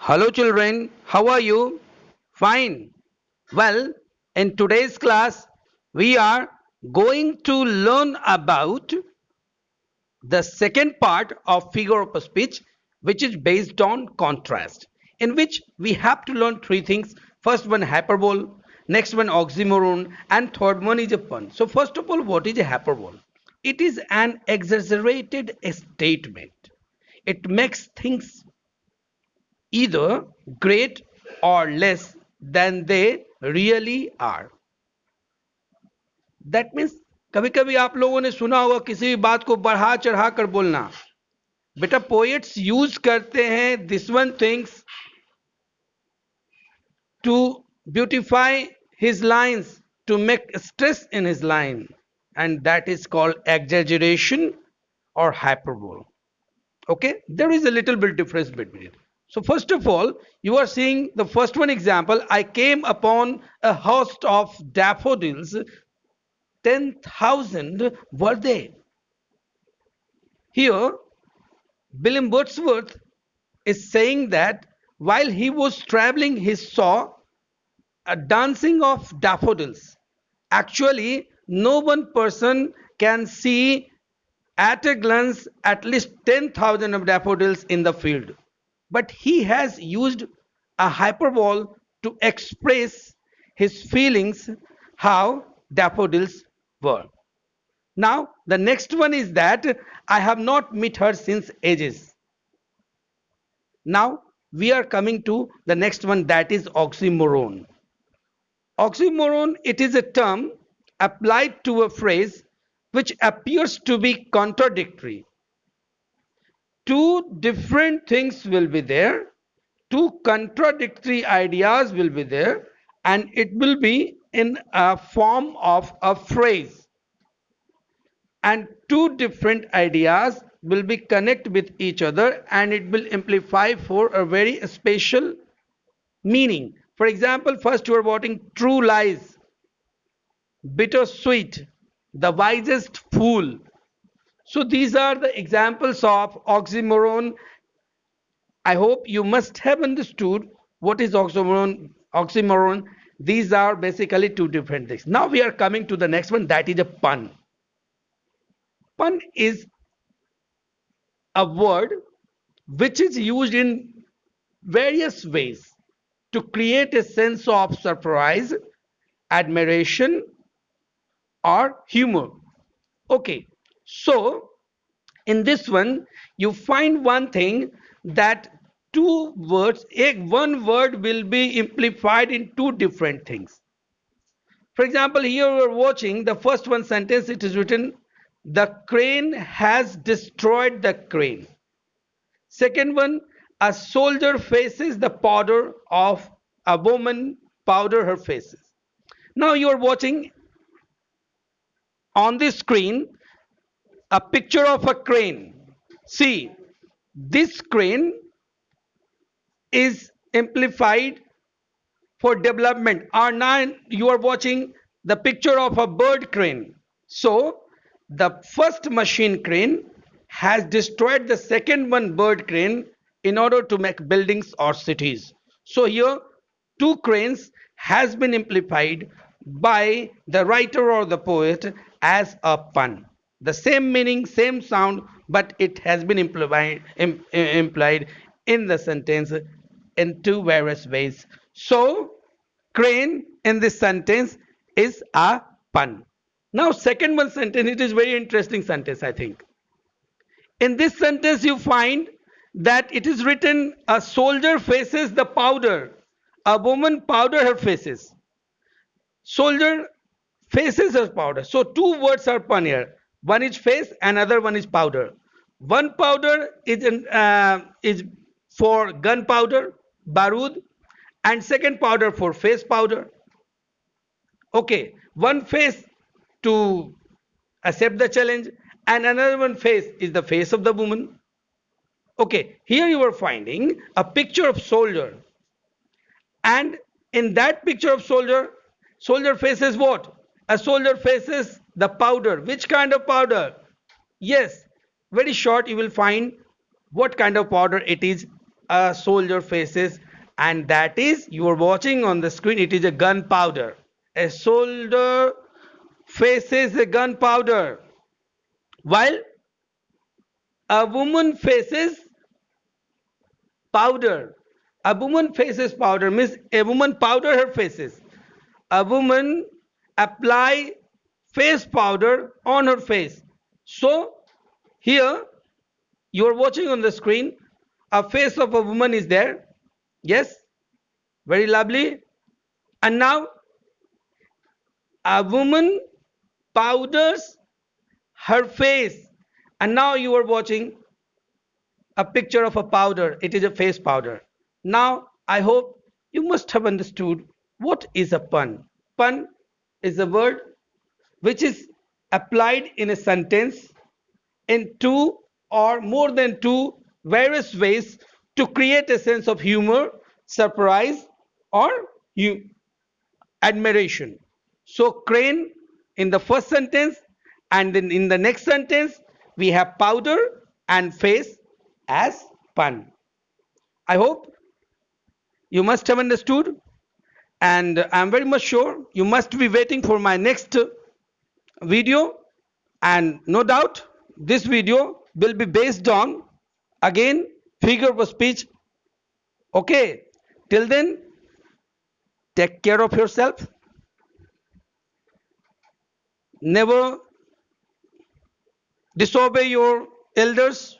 Hello children, how are you? Fine. Well, in today's class, we are going to learn about the second part of figure of speech, which is based on contrast, in which we have to learn three things. First one hyperbole, next one oxymoron, and third one is a pun. So first of all, what is a hyperbole? It is an exaggerated statement. It makes things either great or less than they really are. That means कभी कभी आप लोगों ने सुना होगा किसी भी बात को बढ़ा चढ़ा कर बोलना. बेटा पोएट्स यूज करते हैं this one things to beautify his lines, to make stress in his line, and that is called exaggeration or hyperbole. Okay, there is a little bit difference between it. So first of all, you are seeing the first one example. I came upon a host of daffodils, 10,000 were they. Here William Wordsworth is saying that while he was traveling he saw a dancing of daffodils. Actually no one person can see at a glance at least 10,000 of daffodils in the field. But he has used a hyperbole to express his feelings how daffodils were. Now, the next one is that I have not met her since ages. Now, we are coming to the next one, that is oxymoron. Oxymoron, it is a term applied to a phrase which appears to be contradictory. Two different things will be there, two contradictory ideas will be there, and it will be in a form of a phrase, and two different ideas will be connected with each other and it will amplify for a very special meaning. For example, first you are watching true lies, bittersweet, the wisest fool. So these are the examples of oxymoron. I hope you must have understood what is oxymoron. Oxymoron. These are basically two different things. Now we are coming to the next one, that is a pun. Pun is a word which is used in various ways to create a sense of surprise, admiration, or humor. Okay, so in this one you find one thing, that two words, one word will be amplified in two different things. For example, here we are watching the first one sentence, it is written the crane has destroyed the crane. Second one, a soldier faces the powder of a woman powder her faces. Now you are watching on the screen a picture of a crane. See, this crane is amplified for development. Or now you are watching the picture of a bird crane. So the first machine crane has destroyed the second one, bird crane, in order to make buildings or cities. So here two cranes has been amplified by the writer or the poet as a pun. The same meaning, same sound, but it has been implied in the sentence in two various ways. So crane in this sentence is a pun. Now second one sentence, it is very interesting sentence, I think. In this sentence you find that it is written a soldier faces the powder, a woman powder her faces. Soldier faces her powder. So two words are pun here. One is face, another one is powder. One powder is for gunpowder, barud, and second powder for face powder. Okay, one face to accept the challenge, and another one face is the face of the woman. Okay, here you are finding a picture of soldier, and in that picture of soldier, soldier faces what? A soldier faces the powder. Which kind of powder? Yes, very short you will find what kind of powder it is. a soldier faces, and that is, you are watching on the screen, it is a gunpowder. A soldier faces a gunpowder, while a woman faces powder. A woman faces powder means a woman powder her faces. A woman apply face powder on her face. So here you are watching on the screen, a face of a woman is there. Yes, very lovely. And now a woman powders her face, and now you are watching a picture of a powder. It is a face powder. Now I hope you must have understood what is a pun. Pun is a word which is applied in a sentence in two or more than two various ways to create a sense of humor, surprise, or admiration. So crane in the first sentence, and then in the next sentence we have powder and face as pun. I hope you must have understood, and I'm very much sure you must be waiting for my next video, and no doubt this video will be based on again figure of speech. Okay, till then, take care of yourself. Never disobey your elders.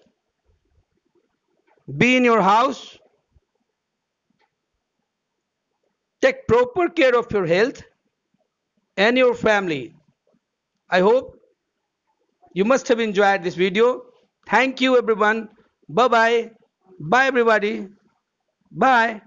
Be in your house. Take proper care of your health and your family. I hope you must have enjoyed this video. Thank you everyone. Bye bye. Bye everybody. Bye.